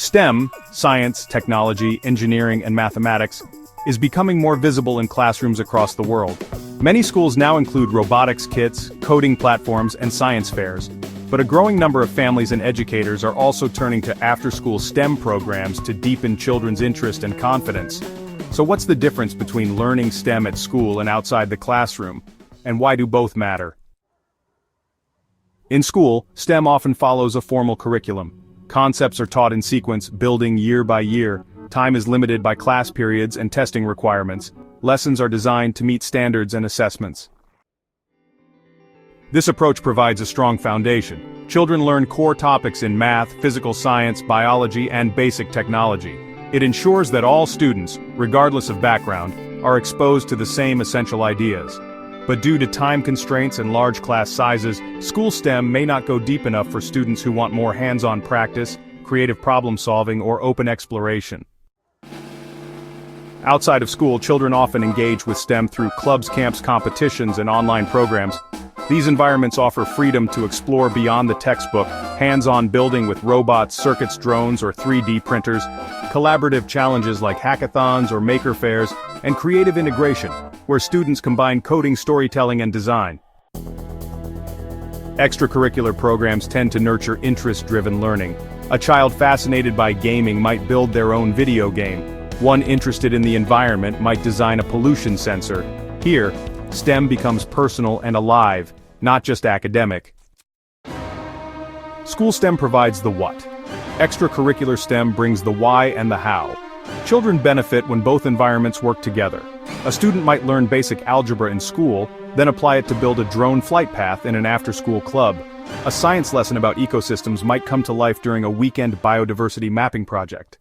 STEM, science, technology, engineering, and mathematics, is becoming more visible in classrooms across the world. Many schools now include robotics kits, coding platforms, and science fairs. But a growing number of families and educators are also turning to after-school STEM programs to deepen children's interest and confidence. So what's the difference between learning STEM at school and outside the classroom? And why do both matter? In school, STEM often follows a formal curriculum. Concepts are taught in sequence, building year by year. Time is limited by class periods and testing requirements. Lessons are designed to meet standards and assessments. This approach provides a strong foundation. Children learn core topics in math, physical science, biology, and basic technology. It ensures that all students, regardless of background, are exposed to the same essential ideas. But due to time constraints and large class sizes, school STEM may not go deep enough for students who want more hands-on practice, creative problem solving, or open exploration. Outside of school, children often engage with STEM through clubs, camps, competitions, and online programs. These environments offer freedom to explore beyond the textbook, hands-on building with robots, circuits, drones, or 3D printers, collaborative challenges like hackathons or maker fairs, and creative integration, where students combine coding, storytelling, and design. Extracurricular programs tend to nurture interest-driven learning. A child fascinated by gaming might build their own video game. One interested in the environment might design a pollution sensor. Here, STEM becomes personal and alive, not just academic. School STEM provides the what. Extracurricular STEM brings the why and the how. Children benefit when both environments work together. A student might learn basic algebra in school, then apply it to build a drone flight path in an after-school club. A science lesson about ecosystems might come to life during a weekend biodiversity mapping project.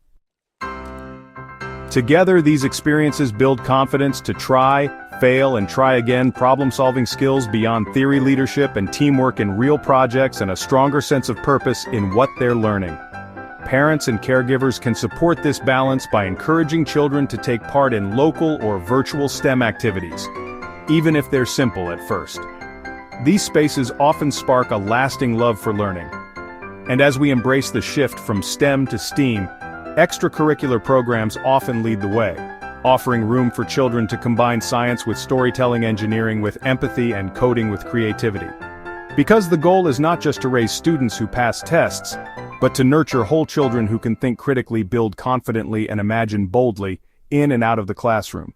Together, these experiences build confidence to try, fail, and try again, problem-solving skills beyond theory, leadership, and teamwork in real projects, and a stronger sense of purpose in what they're learning. Parents and caregivers can support this balance by encouraging children to take part in local or virtual STEM activities, even if they're simple at first. These spaces often spark a lasting love for learning. And as we embrace the shift from STEM to STEAM, extracurricular programs often lead the way, offering room for children to combine science with storytelling, engineering with empathy, and coding with creativity. Because the goal is not just to raise students who pass tests, but to nurture whole children who can think critically, build confidently, and imagine boldly, in and out of the classroom.